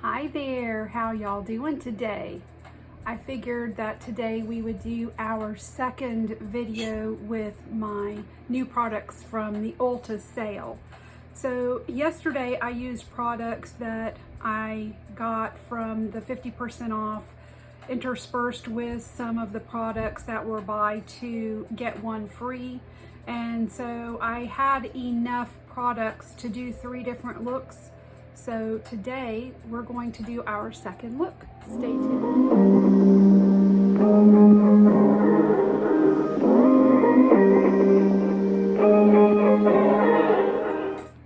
Hi there, how y'all doing today? I figured that today we would do our second video with my new products from the ULTA sale. So yesterday I used products that I got from the 50% off, interspersed with some of the products that were buy two get one free. And so I had enough products to do 3 different looks. So today we're going to do our second look. Stay tuned.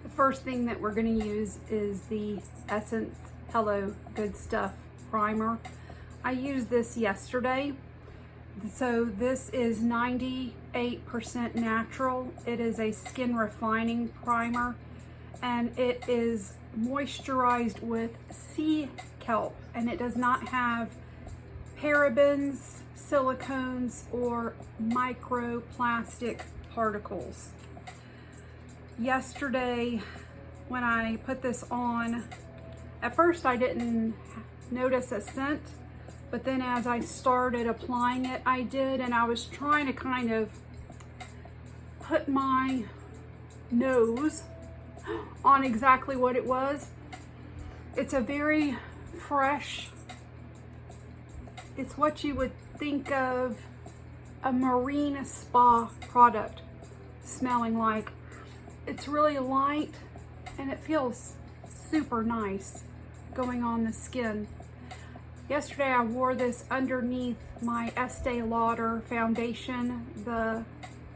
The first thing that we're going to use is the Essence Hello Good Stuff primer. I used this yesterday. So this is 98% natural. It is a skin refining primer, and it is moisturized with sea kelp, and it does not have parabens, silicones, or microplastic particles. Yesterday when I put this on, at first I didn't notice a scent, but then as I started applying it, I did, and I was trying to kind of put my nose on exactly what it was. It's a very fresh, it's what you would think of a marine spa product smelling like. It's really light and it feels super nice going on the skin. Yesterday I wore this underneath my Estee Lauder foundation, the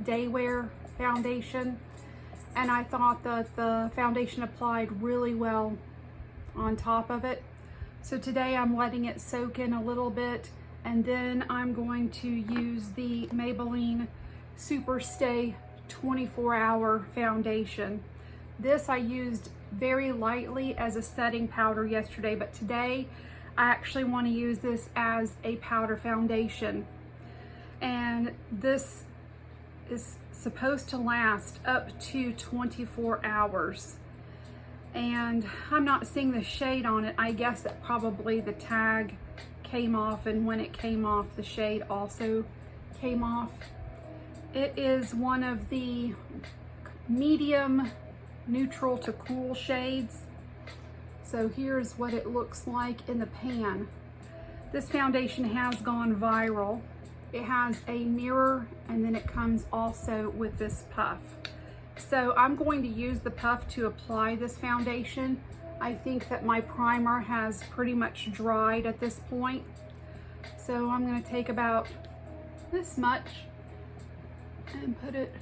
Day Wear foundation, and I thought that the foundation applied really well on top of it. So today I'm letting it soak in a little bit, and then I'm going to use the Maybelline Super Stay 24-hour foundation. This I used very lightly as a setting powder yesterday, but today I actually want to use this as a powder foundation. And this is supposed to last up to 24 hours. And I'm not seeing the shade on it. I guess that probably the tag came off, and when it came off, the shade also came off. It is one of the medium neutral to cool shades. So here's what it looks like in the pan. This foundation has gone viral. It has a mirror, and then it comes also with this puff. So I'm going to use the puff to apply this foundation. I think that my primer has pretty much dried at this point. So I'm going to take about this much and put it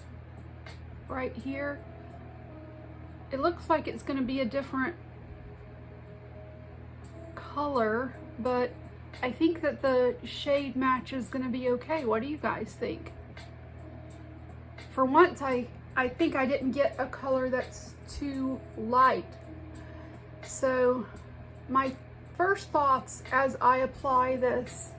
right here. It looks like it's going to be a different color, but I think that the shade match is going to be okay. What do you guys think? For once, I think I didn't get a color that's too light. So my first thoughts as I apply this,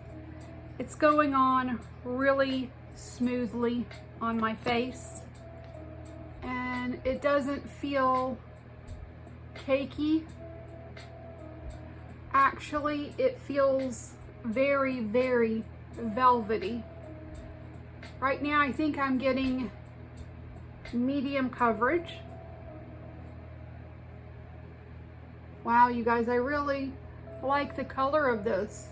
it's going on really smoothly on my face, and it doesn't feel cakey. Actually, it feels very, very velvety. Right now, I think I'm getting medium coverage. Wow, you guys, I really like the color of this.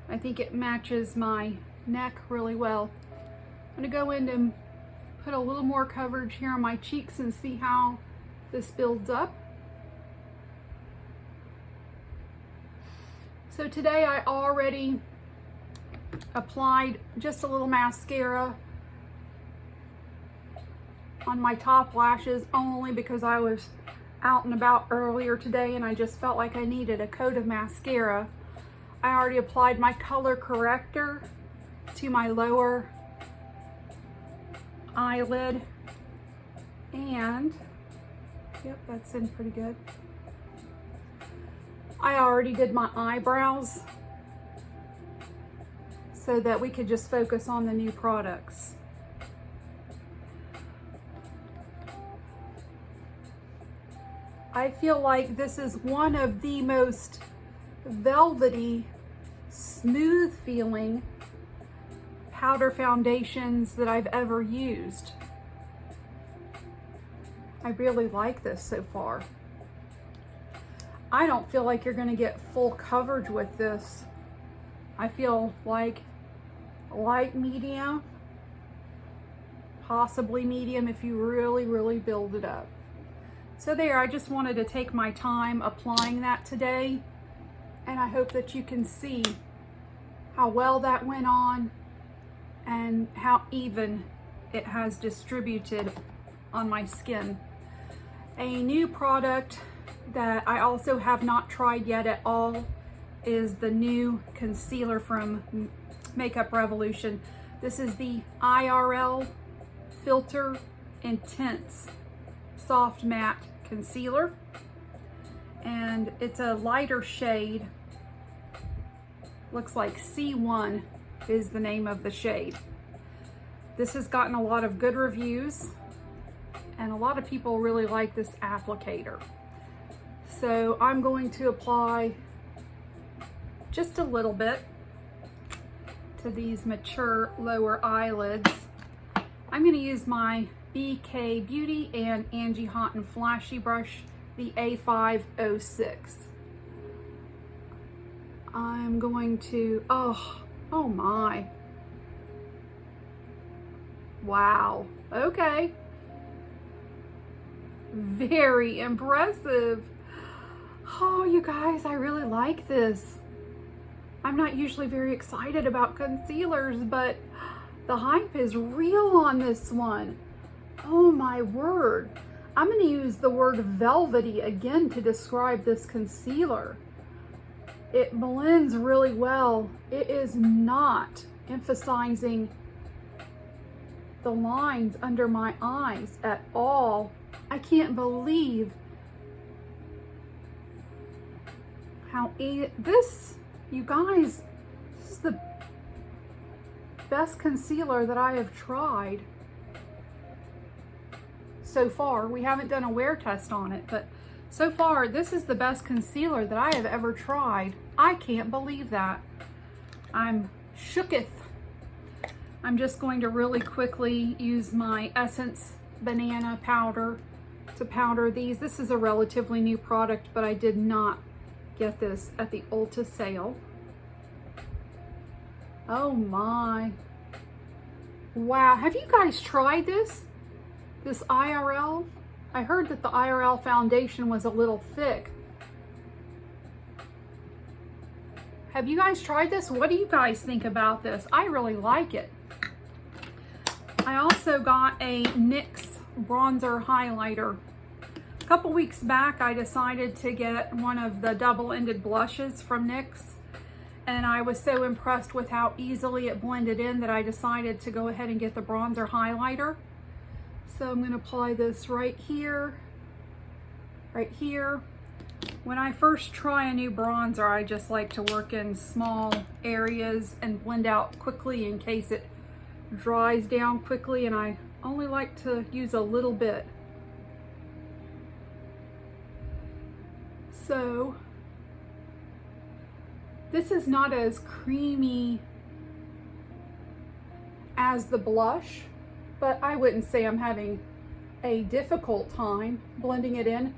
I think it matches my neck really well. I'm gonna go in and put a little more coverage here on my cheeks and see how this builds up. So today I already applied just a little mascara on my top lashes, only because I was out and about earlier today and I just felt like I needed a coat of mascara. I already applied my color corrector to my lower eyelid, and yep, that's in pretty good. I already did my eyebrows so that we could just focus on the new products. I I feel like this is one of the most velvety, smooth feeling powder foundations that I've ever used. I really like this so far. I don't feel like you're gonna get full coverage with this. I feel like light medium, possibly medium if you really, really build it up. So there, I just wanted to take my time applying that today, and I hope that you can see how well that went on and how even it has distributed on my skin. A new product that I also have not tried yet at all is the new concealer from Makeup Revolution. This is the IRL Filter Intense Soft Matte Concealer, and it's a lighter shade. Looks like C1 is the name of the shade. This has gotten a lot of good reviews, and a lot of people really like this applicator. So I'm going to apply just a little bit to these mature lower eyelids. I'm going to use my BK Beauty and Angie Hot and Flashy brush, the A506. I'm going to, oh my. Wow, okay. Very impressive. Oh, you guys, I really like this. I'm not usually very excited about concealers, but the hype is real on this one. Oh my word. I'm going to use the word velvety again to describe this concealer. It blends really well. It is not emphasizing the lines under my eyes at all. I can't believe how this, you guys, this is the best concealer that I have tried so far. We haven't done a wear test on it, but so far this is the best concealer that I have ever tried. I can't believe that. I'm shooketh. I'm just going to really quickly use my Essence Banana powder to powder these. This is a relatively new product, but I did not get this at the Ulta sale. Oh my. Wow, have you guys tried this? This IRL? I heard that the IRL foundation was a little thick. Have you guys tried this? What do you guys think about this? I really like it. I also got a NYX bronzer highlighter. A couple weeks back, I decided to get one of the double-ended blushes from NYX, and I was so impressed with how easily it blended in that I decided to go ahead and get the bronzer highlighter. So I'm going to apply this right here, right here. When I first try a new bronzer, I just like to work in small areas and blend out quickly in case it dries down quickly, and I only like to use a little bit. So this is not as creamy as the blush, but I wouldn't say I'm having a difficult time blending it in.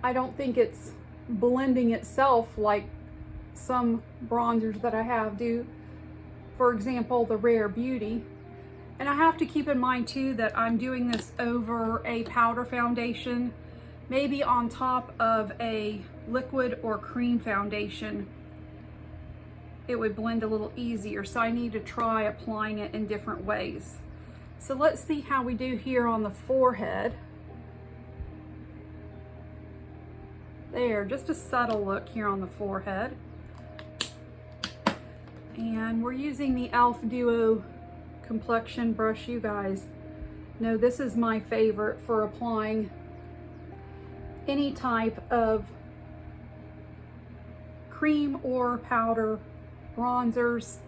I don't think it's blending itself like some bronzers that I have do. For example, the Rare Beauty. And I have to keep in mind too that I'm doing this over a powder foundation, maybe on top of a liquid or cream foundation. It would blend a little easier, so I need to try applying it in different ways. So let's see how we do here on the forehead. There, just a subtle look here on the forehead. And we're using the e.l.f. Duo complexion brush. You guys know this is my favorite for applying any type of cream or powder, bronzers,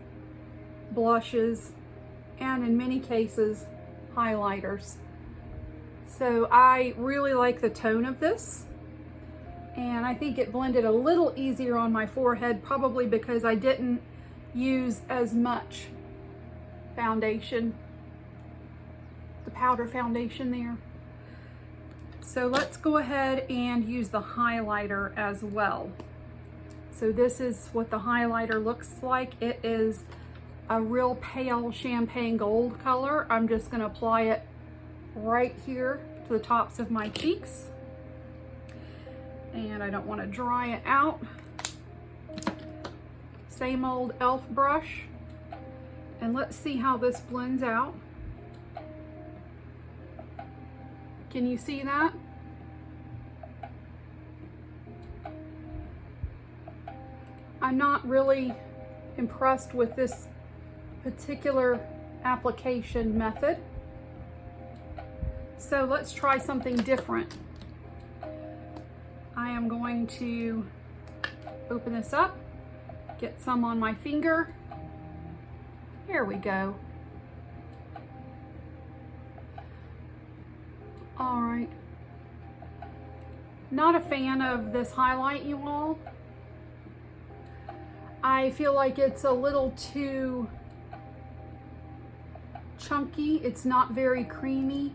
blushes, and in many cases, highlighters. So I really like the tone of this. And I think it blended a little easier on my forehead, probably because I didn't use as much foundation, the powder foundation there. So let's go ahead and use the highlighter as well. So this is what the highlighter looks like. It is a real pale champagne gold color. I'm just going to apply it right here to the tops of my cheeks. And I don't want to dry it out. Same old e.l.f. brush. And let's see how this blends out. Can you see that? I'm not really impressed with this particular application method. So let's try something different. I am going to open this up, get some on my finger. Here we go. All right. Not a fan of this highlight, you all. I feel like it's a little too chunky. It's not very creamy.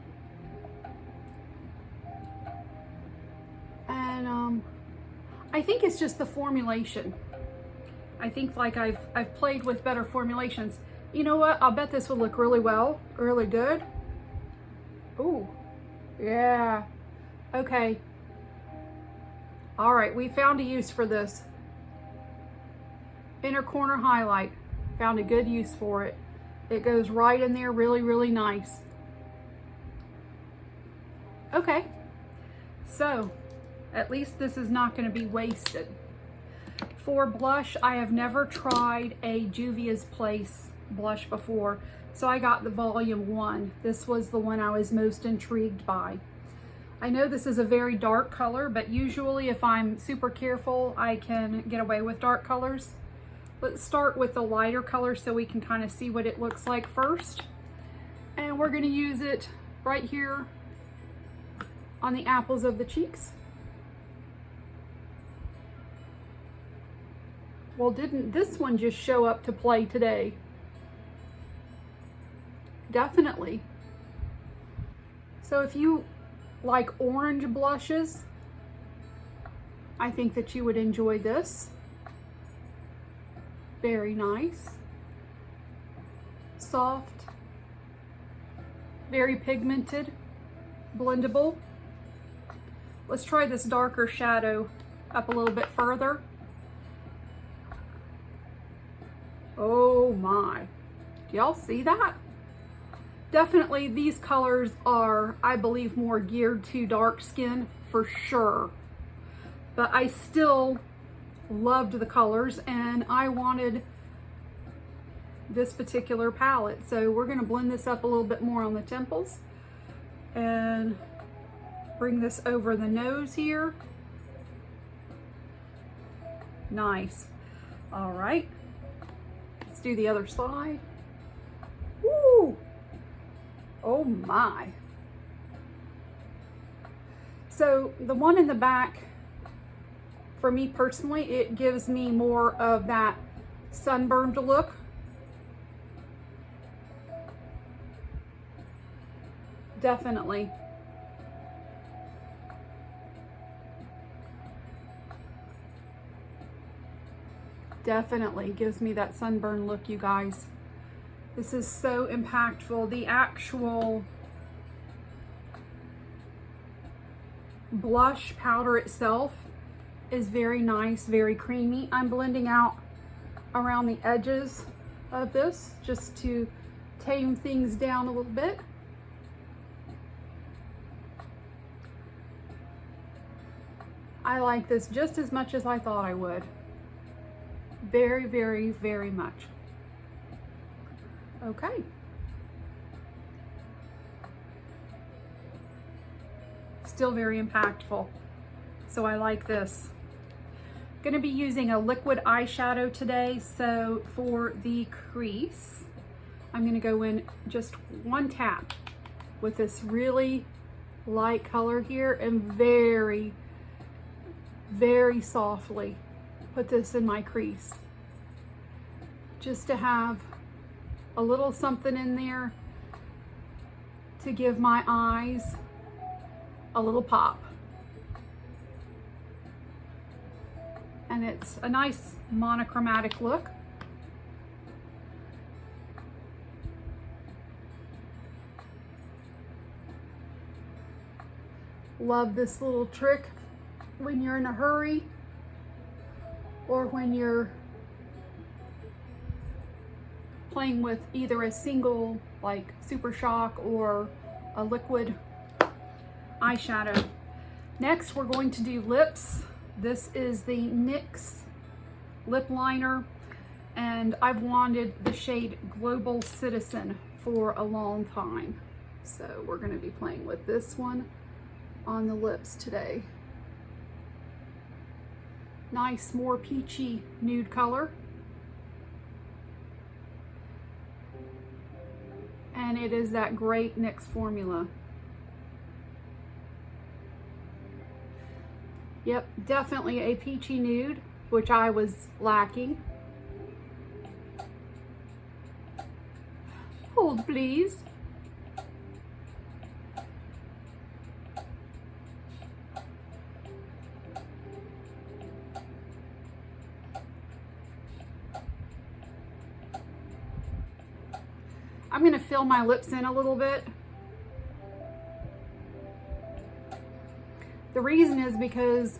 And I think it's just the formulation. I think like I've played with better formulations. You know what? I'll bet this would look really well, really good. Ooh, yeah. Okay. All right, we found a use for this. Inner corner highlight. Found a good use for it. It goes right in there, really, really nice. Okay, so at least this is not going to be wasted. For blush, I have never tried a Juvia's Place blush before, so I got the volume 1. This was the one I was most intrigued by. I know this is a very dark color, but usually if I'm super careful, I can get away with dark colors. Let's start with the lighter color so we can kind of see what it looks like first. And we're going to use it right here on the apples of the cheeks. Well, didn't this one just show up to play today? Definitely. So if you like orange blushes, I think that you would enjoy this. Very nice. Soft. Very pigmented. Blendable. Let's try this darker shadow up a little bit further. Oh my. Do y'all see that? Definitely these colors are, I believe, more geared to dark skin for sure. But I still loved the colors and I wanted this particular palette. So we're going to blend this up a little bit more on the temples and bring this over the nose here. Nice. All right. Let's do the other side. Woo! Oh my. So the one in the back, for me personally, it gives me more of that sunburned look. Definitely. Definitely gives me that sunburn look, you guys. This is so impactful. The actual blush powder itself is very nice, very creamy. I'm blending out around the edges of this just to tame things down a little bit. I like this just as much as I thought I would. Very, very, very much. Okay. Still very impactful. So I like this. Going to be using a liquid eyeshadow today. So for the crease, I'm going to go in just one tap with this really light color here and very, very softly put this in my crease, just to have a little something in there to give my eyes a little pop. And it's a nice monochromatic look. Love this little trick when you're in a hurry or when you're playing with either a single like Super Shock or a liquid eyeshadow. Next, we're going to do lips. This is the NYX lip liner, and I've wanted the shade Global Citizen for a long time. So we're going to be playing with this one on the lips today. Nice, more peachy nude color. And it is that great NYX formula. Yep, definitely a peachy nude, which I was lacking. Hold, please. I'm going to fill my lips in a little bit. The reason is because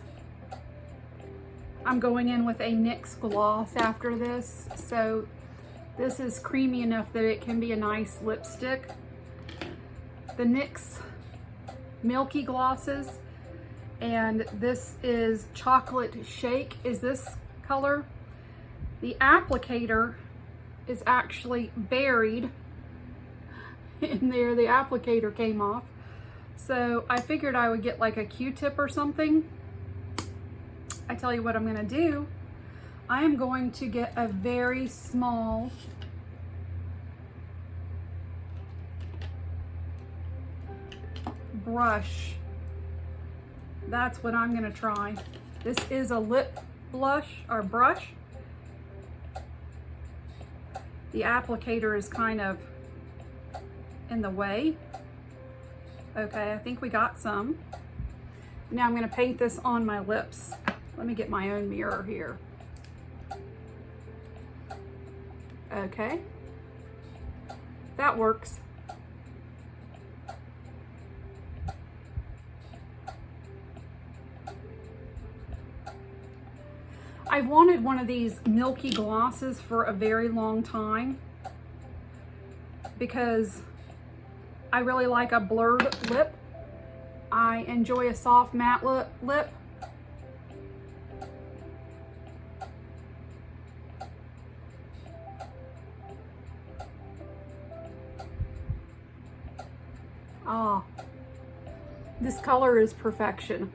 I'm going in with a NYX gloss after this. So this is creamy enough that it can be a nice lipstick. The NYX Milky Glosses, and this is Chocolate Shake, is this color. The applicator is actually buried in there. The applicator came off. So I figured I would get like a Q-tip or something. I tell you what I'm gonna do. I am going to get a very small brush. That's what I'm gonna try. This is a lip blush or brush. The applicator is kind of in the way. Okay, I think we got some. Now I'm going to paint this on my lips. Let me get my own mirror here. Okay, that works. I've wanted one of these milky glosses for a very long time because I really like a blurred lip. I enjoy a soft matte lip. Ah, this color is perfection.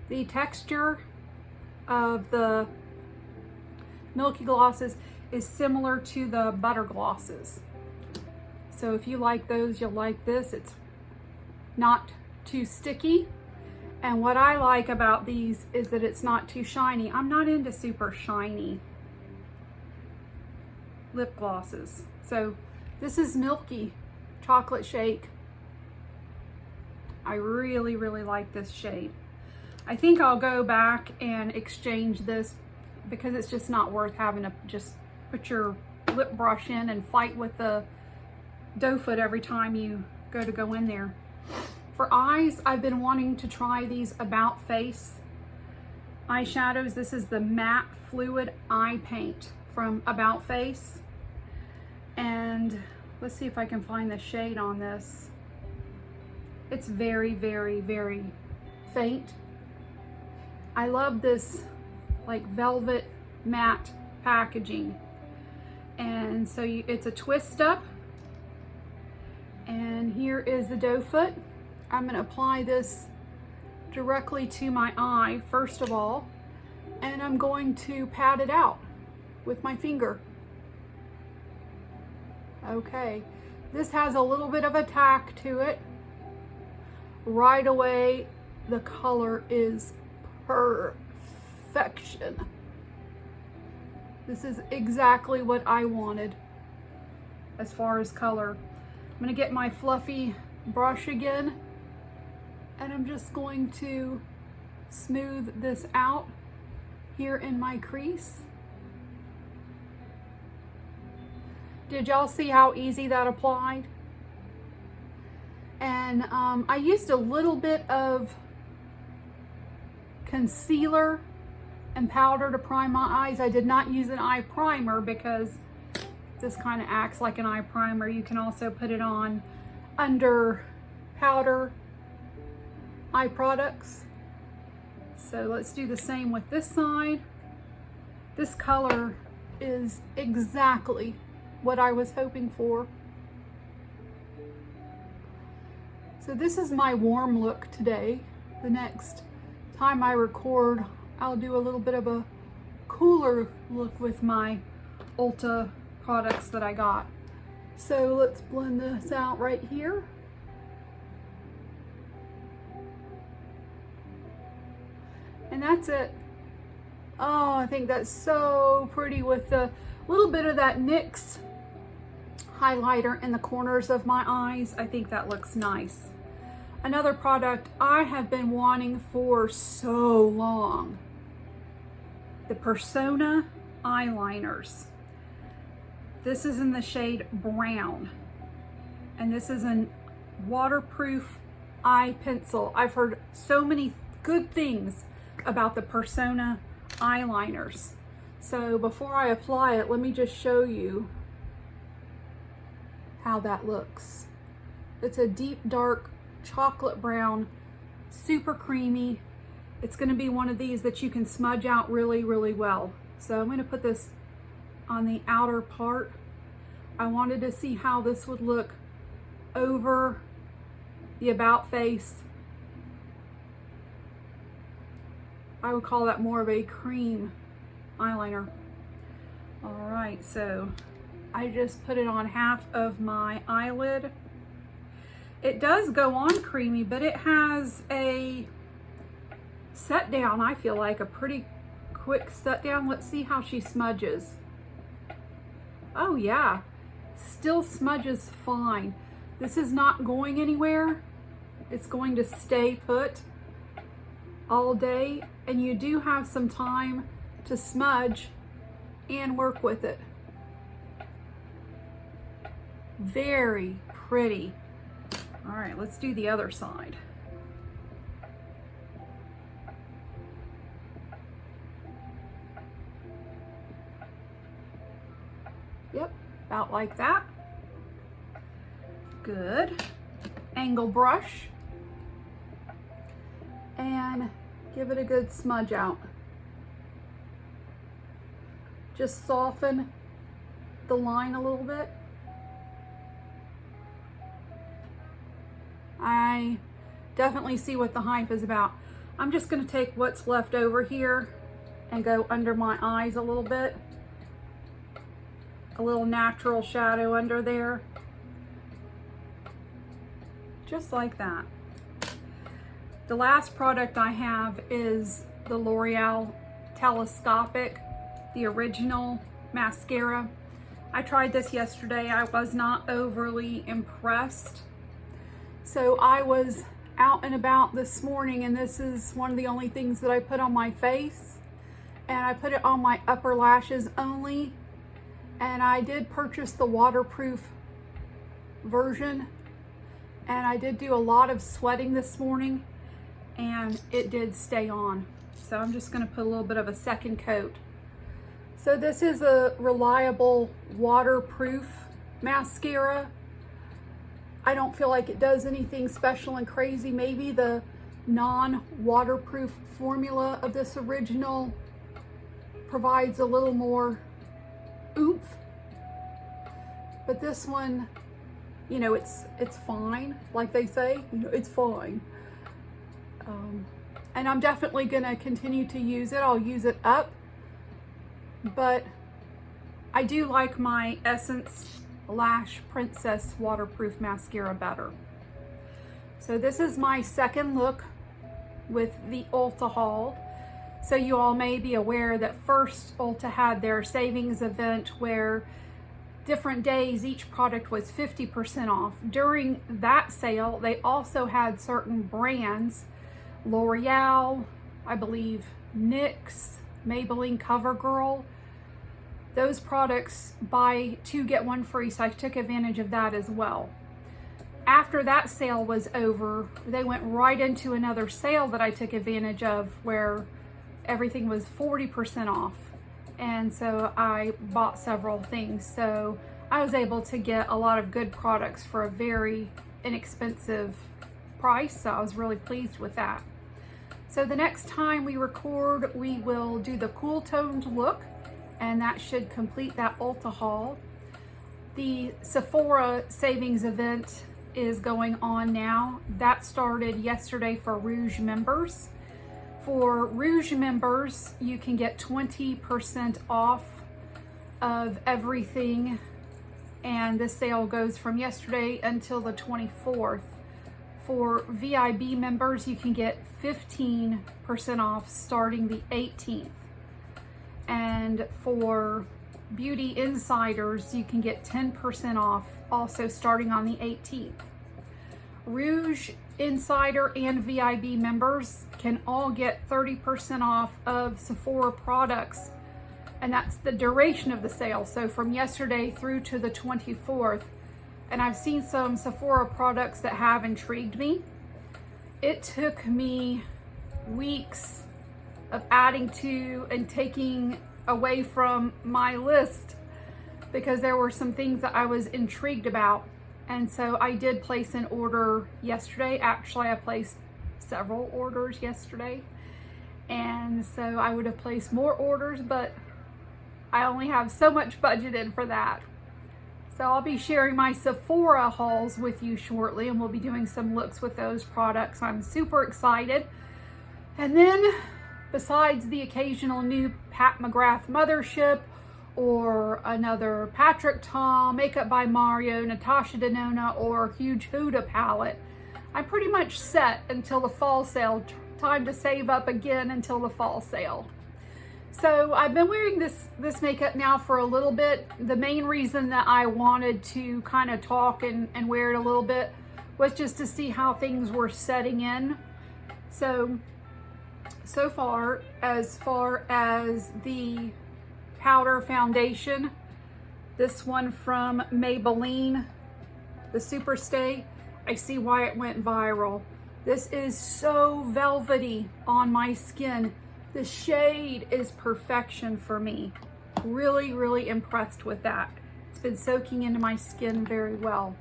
The texture of the milky glosses is similar to the butter glosses. So if you like those, you'll like this. It's not too sticky. And what I like about these is that it's not too shiny. I'm not into super shiny lip glosses. So this is Milky Chocolate Shake. I really, really like this shade. I think I'll go back and exchange this because it's just not worth having to just put your lip brush in and fight with the doe foot every time you go in there. For eyes, I've been wanting to try these About Face eyeshadows. This is the Matte Fluid Eye Paint from About Face. And let's see if I can find the shade on this. It's very, very, very faint. I love this like velvet matte packaging. And so it's a twist up. And here is the doe foot. I'm going to apply this directly to my eye first of all, and I'm going to pat it out with my finger. Okay, this has a little bit of a tack to it. Right away the color is perfection. This is exactly what I wanted as far as color. I'm gonna get my fluffy brush again, and I'm just going to smooth this out here in my crease. Did y'all see how easy that applied? And I used a little bit of concealer and powder to prime my eyes. I did not use an eye primer because this kind of acts like an eye primer. You can also put it on under powder eye products. So let's do the same with this side. This color is exactly what I was hoping for. So this is my warm look today. The next time I record, I'll do a little bit of a cooler look with my ULTA products that I got. So let's blend this out right here. And that's it. Oh, I think that's so pretty with the little bit of that NYX highlighter in the corners of my eyes. I think that looks nice. Another product I have been wanting for so long, the Persona eyeliners. This is in the shade brown, and this is a waterproof eye pencil. I've heard so many good things about the Persona eyeliners. So before I apply it, let me just show you how that looks. It's a deep dark chocolate brown, super creamy. It's going to be one of these that you can smudge out really, really well. So I'm going to put this on the outer part. I wanted to see how this would look over the about face. I would call that more of a cream eyeliner. All right, so I just put it on half of my eyelid. It does go on creamy, but it has a set down, I feel like a pretty quick set down. Let's see how she smudges. Oh yeah, still smudges fine. This is not going anywhere. It's going to stay put all day, and you do have some time to smudge and work with it. Very pretty. All right, let's do the other side. Yep, about like that. Good. Angle brush. And give it a good smudge out. Just soften the line a little bit. I definitely see what the hype is about. I'm just going to take what's left over here and go under my eyes a little bit. A little natural shadow under there. Just like that. The last product I have is the L'Oreal Telescopic, the original mascara. I tried this yesterday. I was not overly impressed. So I was out and about this morning, and this is one of the only things that I put on my face, and I put it on my upper lashes only. And I did purchase the waterproof version, and I did do a lot of sweating this morning, and it did stay on. So I'm just going to put a little bit of a second coat. So this is a reliable waterproof mascara. I don't feel like it does anything special and crazy. Maybe the non-waterproof formula of this original provides a little more oomph. But this one, you know, it's fine, like they say, you know, it's fine. And I'm definitely gonna continue to use it. I'll use it up, but I do like my Essence Lash Princess waterproof mascara better. So this is my second look with the ULTA Haul. So you all may be aware that first ULTA had their savings event where different days each product was 50% off. During that sale, they also had certain brands, L'Oreal, I believe NYX, Maybelline CoverGirl, those products buy 2 get 1 free, so I took advantage of that as well. After that sale was over, they went right into another sale that I took advantage of where everything was 40% off. And so I bought several things. So I was able to get a lot of good products for a very inexpensive price. So I was really pleased with that. So the next time we record, we will do the cool toned look, and that should complete that ULTA haul. The Sephora savings event is going on now. That started yesterday for Rouge members. For Rouge members, you can get 20% off of everything, and the sale goes from yesterday until the 24th. For VIB members, you can get 15% off starting the 18th. And for Beauty Insiders, you can get 10% off also starting on the 18th. Rouge Insider and VIB members can all get 30% off of Sephora products, and that's the duration of the sale, so from yesterday through to the 24th. And I've seen some Sephora products that have intrigued me. It took me weeks of adding to and taking away from my list because there were some things that I was intrigued about. And so I did place an order yesterday. Actually, I placed several orders yesterday. And so I would have placed more orders, but I only have so much budgeted for that. So I'll be sharing my Sephora hauls with you shortly, and we'll be doing some looks with those products. I'm super excited. And then besides the occasional new Pat McGrath mothership or another Patrick Tom, Makeup by Mario, Natasha Denona, or Huge Huda palette, I'm pretty much set until the fall sale. Time to save up again until the fall sale. So I've been wearing this makeup now for a little bit. The main reason that I wanted to kind of talk and wear it a little bit was just to see how things were setting in. So far as the powder foundation, this one from Maybelline, the Superstay, I see why it went viral. This is so velvety on my skin. The shade is perfection for me. Really, really impressed with that. It's been soaking into my skin very well.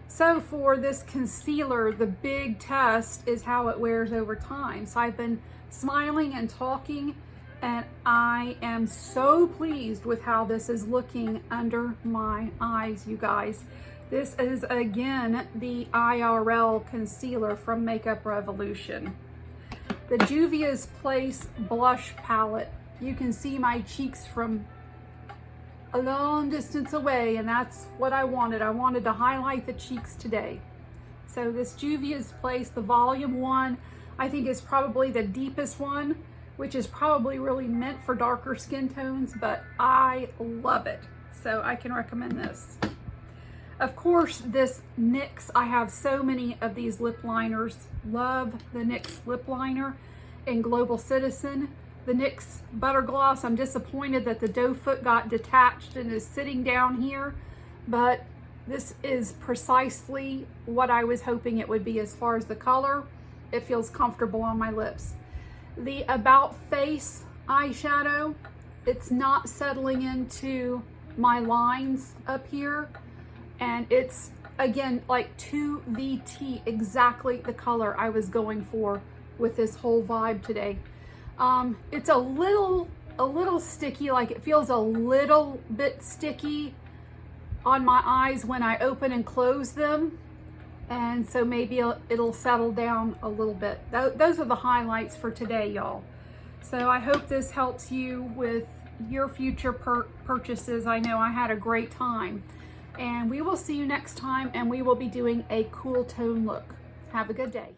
So for this concealer, the big test is how it wears over time. So I've been smiling and talking, and I am so pleased with how this is looking under my eyes, you guys. This is, again, the IRL concealer from Makeup Revolution. The Juvia's Place blush palette. You can see my cheeks from a long distance away, and that's what I wanted. I wanted to highlight the cheeks today. So this Juvia's Place, the volume 1, I think is probably the deepest one, which is probably really meant for darker skin tones, but I love it. So I can recommend this. Of course, this NYX, I have so many of these lip liners. Love the NYX lip liner in Global Citizen. The NYX Butter Gloss, I'm disappointed that the doe foot got detached and is sitting down here, but this is precisely what I was hoping it would be as far as the color. It feels comfortable on my lips. The About Face eyeshadow, it's not settling into my lines up here, and it's, again, like to the T, exactly the color I was going for with this whole vibe today. It's a little sticky, like it feels a little bit sticky on my eyes when I open and close them, and so maybe it'll settle down a little bit. Those are the highlights for today, y'all. So I hope this helps you with your future purchases. I know I had a great time, and we will see you next time, and we will be doing a cool tone look. Have a good day.